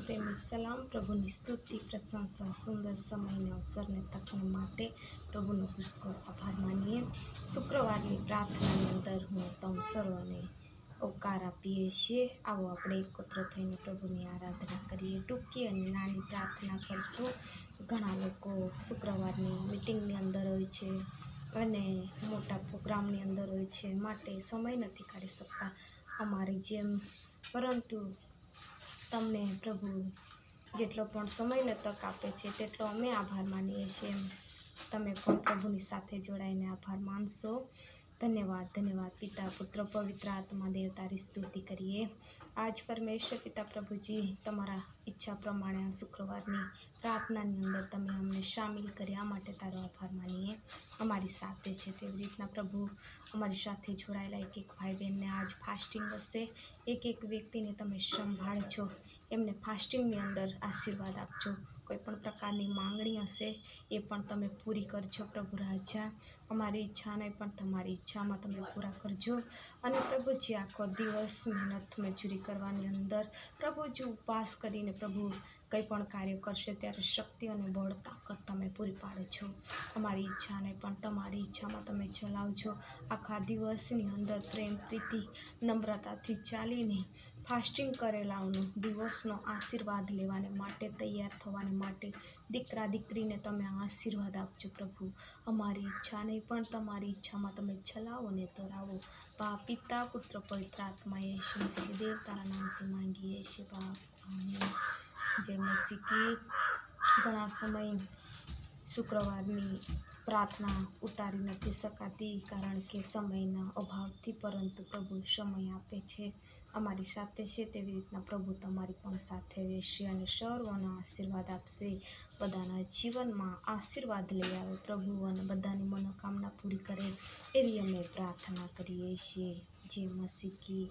प्रेमी सलाम। प्रभुनी स्तुति प्रशंसा सुंदर समय ने अवसर ने तकने माटे प्रभुનો પુષ્કળ આભાર માનીએ। શુક્રવારની પ્રાર્થનાની અંદર હું તમ સર્વને આવકાર આપીએ છીએ। આવો આપણે એકત્ર થઈને પ્રભુની આરાધના કરીએ। ટૂંકી અને નાની પ્રાર્થના કરશું। ઘણા લોકો શુક્રવારની મિટિંગની અંદર હોય છે અને મોટા પ્રોગ્રામની અંદર હોય છે, માટે સમય નથી કાઢી શકતા અમારી જેમ, પરંતુ તમને પ્રભુ જેટલો પણ સમયને તક આપે છે તેટલો અમે આભાર માનીએ છીએ। તમે પણ પ્રભુની સાથે જોડાઈને આભાર માનશો। ધન્યવાદ ધન્યવાદ पिता पुत्र पवित्र आत्मा देव तारी स्तुति करिए। आज परमेश्वर पिता प्रभुजी तमारा इच्छा प्रमाणे शुक्रवारनी प्रार्थनानी अंदर तमे अमने शामिल कर्या माटे तारो आभार मानीए। अमारी साथे छे तेवी रीतना प्रभु अमारी साथे जोड़ायेला एक एक भाई बहन ने आज फास्टिंग हशे, एक एक व्यक्ति ने तमे संभाळजो, एमने फास्टिंग अंदर आशीर्वाद आपजो। कोईपण प्रकारनी मांगणी हशे ए पण तमे पूरी करजो प्रभु राजा। अमारी इच्छा नहीं पण तमारी इच्छा में तमे पूरा करजो। अने प्रभुजी आखो दिवस मेहनत मजूरी करवानी अंदर प्रभुजी उपवास करीने प्रभु कई पण कार्य करशे त्यारे शक्ति अने बळ ताकत तमे पूरी पाडजो। अमारी इच्छा नहीं पण तमारी इच्छा में तमे चलावजो। आखा दिवसनी अंदर प्रेम प्रीति नम्रताथी चालीने फास्टिंग करेलाओनो दिवसनो आशीर्वाद लेवाने माटे तैयार थवाने माटे दीकरा दीकरीने तमे आशीर्वाद आपजो प्रभु। अमारी इच्छा नहीं पण तमारी इच्छा में तमे चलावो ने तोरावो। बाप पिता पुत्र पवित्र आत्मा यीशु मसीह देव तारा नामथी मांगीए छीए बाप, आमीन। जय मसीह की। घणा समय शुक्रवारनी प्रार्थना उतारी नहीं शकाती कारण के समयना अभावथी, परंतु प्रभु समय आपे छे, अमारी साथे छे, तेवी रीतना प्रभु तमारी पण साथे रहेशे अने सर्वनो आशीर्वाद आपशे। बधाना जीवन में आशीर्वाद लई आवे प्रभु अने बधानी मनोकामना पूरी करे एवी अमे प्रार्थना करीए छीए। जय मसीह की।